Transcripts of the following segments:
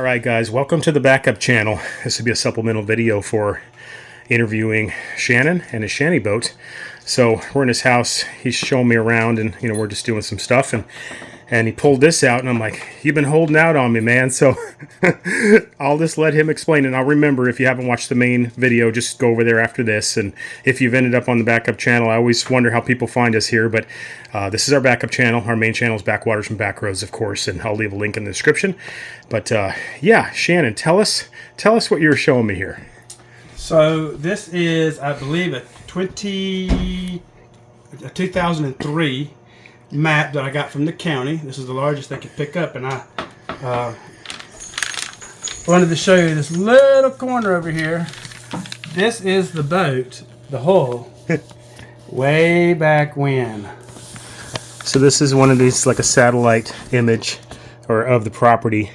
Alright guys, welcome to the backup channel. This will be a supplemental video for interviewing Shannon and his Shanty boat. So we're in his house, he's showing me around and we're just doing some stuff and he pulled this out and I'm like, you've been holding out on me, man. So I'll just let him explain it. I'll remember, if you haven't watched the main video, just go over there after this. And if you've ended up on the backup channel, I always wonder how people find us here, but this is our backup channel. Our main channel is Backwaters and Backroads, of course, and I'll leave a link in the description. But yeah, Shannon, tell us what you were showing me here. So this is, I believe, a 2003 map that I got from the county. This is the largest they could pick up, and I wanted to show you this little corner over here. This is the boat, the hull, way back when. So this is one of these, like a satellite image or of the property,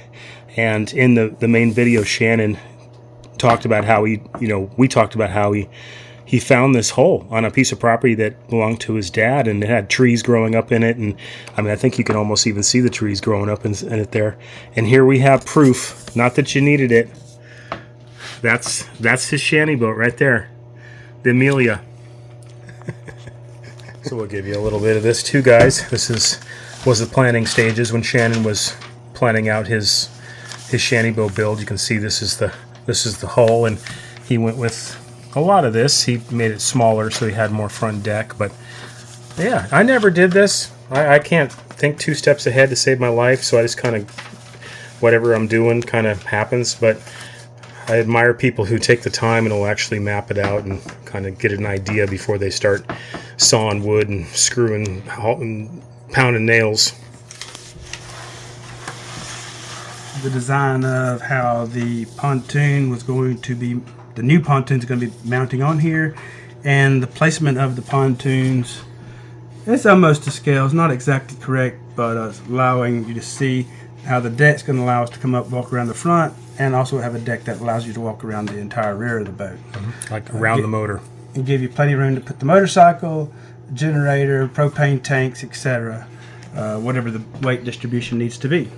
and in the main video, Shannon talked about how we talked about how he found this hole on a piece of property that belonged to his dad, and it had trees growing up in it. And I mean, I think you can almost even see the trees growing up in it there. And here we have proof, not that you needed it. That's his Shanty boat right there, the Amelia. So we'll give you a little bit of this too, guys. This was the planning stages when Shannon was planning out his Shanty boat build. You can see this is the hull, and he went with a lot of this. He made it smaller so he had more front deck. But yeah, I never did this. I can't think 2 steps ahead to save my life, so I just kind of, whatever I'm doing kind of happens. But I admire people who take the time and will actually map it out and kind of get an idea before they start sawing wood and screwing and pounding nails. The design of how the pontoon was going to be, the new pontoon is going to be mounting on here, and the placement of the pontoons, it's almost to scale. It's not exactly correct, but allowing you to see how the deck's going to allow us to come up, walk around the front, and also have a deck that allows you to walk around the entire rear of the boat. Like around the motor. And give you plenty of room to put the motorcycle, generator, propane tanks, etc. Whatever the weight distribution needs to be.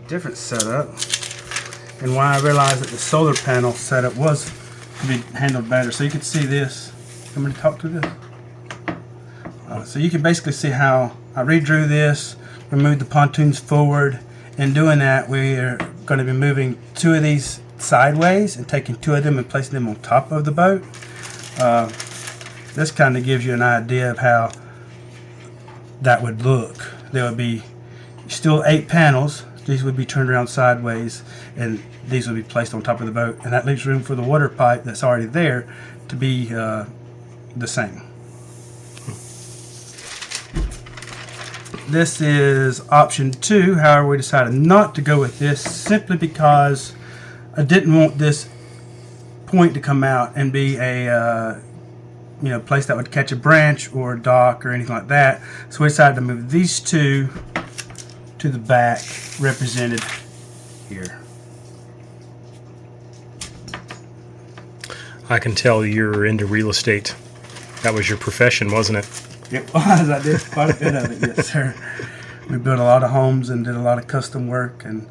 Different setup, and why I realized that the solar panel setup could be handled better. So you can see this. Come and talk to this. So you can basically see how I redrew this, removed the pontoons forward. In doing that, we are going to be moving 2 of these sideways and taking 2 of them and placing them on top of the boat. This kind of gives you an idea of how that would look. There would be still 8 panels. These would be turned around sideways, and these would be placed on top of the boat, and that leaves room for the water pipe that's already there to be the same. This is option 2. However, we decided not to go with this simply because I didn't want this point to come out and be a place that would catch a branch or a dock or anything like that. So we decided to move these 2 to the back, represented here. I can tell you're into real estate. That was your profession, wasn't it? It was. I did quite a bit of it, yes, sir. We built a lot of homes and did a lot of custom work, and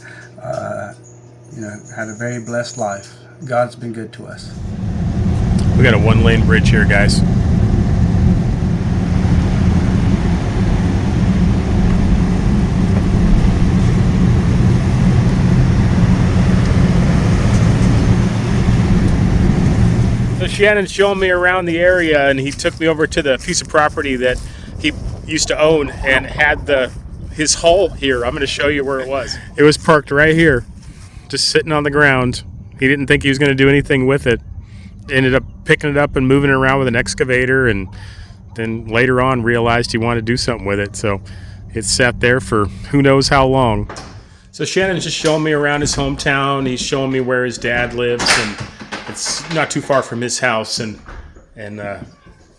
had a very blessed life. God's been good to us. We got a 1-lane bridge here, guys. So Shannon's showing me around the area, and he took me over to the piece of property that he used to own and had his hull here. I'm going to show you where it was. It was parked right here, just sitting on the ground. He didn't think he was going to do anything with it. Ended up picking it up and moving it around with an excavator, and then later on realized he wanted to do something with it. So it sat there for who knows how long. So Shannon's just showing me around his hometown. He's showing me where his dad lives, and it's not too far from his house, and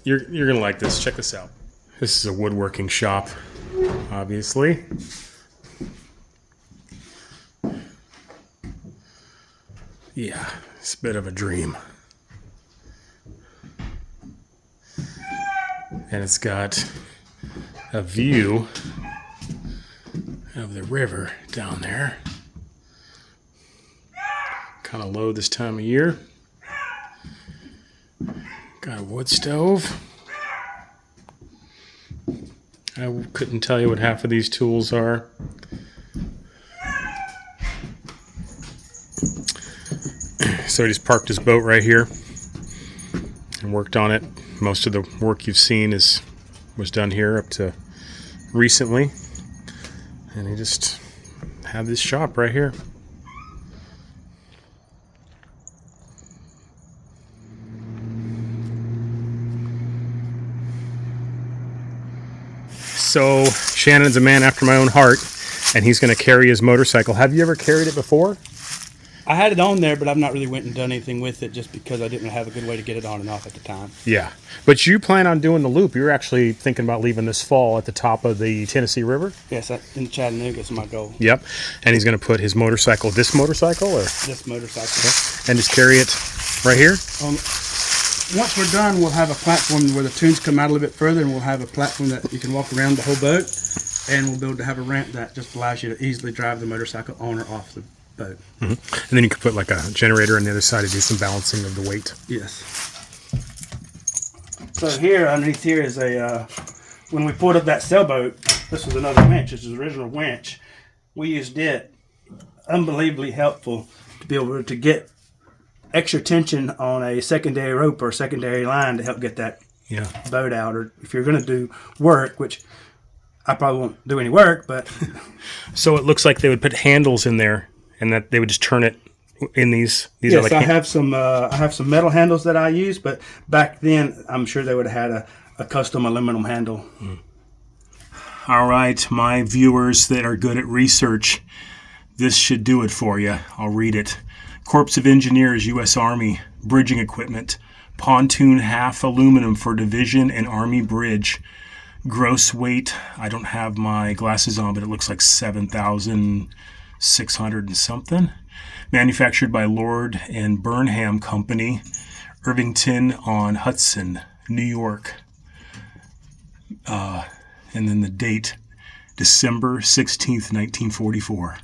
you're gonna like this. Check this out. This is a woodworking shop, obviously. Yeah, it's a bit of a dream. And it's got a view of the river down there. kind of low this time of year. Got a wood stove. I couldn't tell you what half of these tools are. So he just parked his boat right here and worked on it. Most of the work you've seen was done here up to recently. And he just had this shop right here. So Shannon's a man after my own heart, and he's going to carry his motorcycle. Have you ever carried it before? I had it on there, but I've not really went and done anything with it just because I didn't have a good way to get it on and off at the time. Yeah. But you plan on doing the loop. You're actually thinking about leaving this fall at the top of the Tennessee River? Yes, in Chattanooga is my goal. Yep. And he's going to put his motorcycle, this motorcycle? Or? This motorcycle. Okay. And just carry it right here? Once we're done, we'll have a platform where the tunes come out a little bit further, and we'll have a platform that you can walk around the whole boat, and we'll be able to have a ramp that just allows you to easily drive the motorcycle on or off the boat. Mm-hmm. And then you can put like a generator on the other side to do some balancing of the weight. Yes. So here, underneath here is when we pulled up that sailboat, this was another winch. This is the original winch. We used it. Unbelievably helpful to be able to get extra tension on a secondary rope or secondary line to help get that boat out. Or if you're going to do work, which I probably won't do any work, but... So it looks like they would put handles in there and that they would just turn it in these yes, are like I have some metal handles that I use, but back then I'm sure they would have had a custom aluminum handle. All right, my viewers that are good at research, this should do it for you. I'll read it. Corps of Engineers, U.S. Army, bridging equipment, pontoon half aluminum for division and Army bridge. Gross weight, I don't have my glasses on, but it looks like 7,600 and something. Manufactured by Lord and Burnham Company, Irvington on Hudson, New York. And then the date, December 16th, 1944.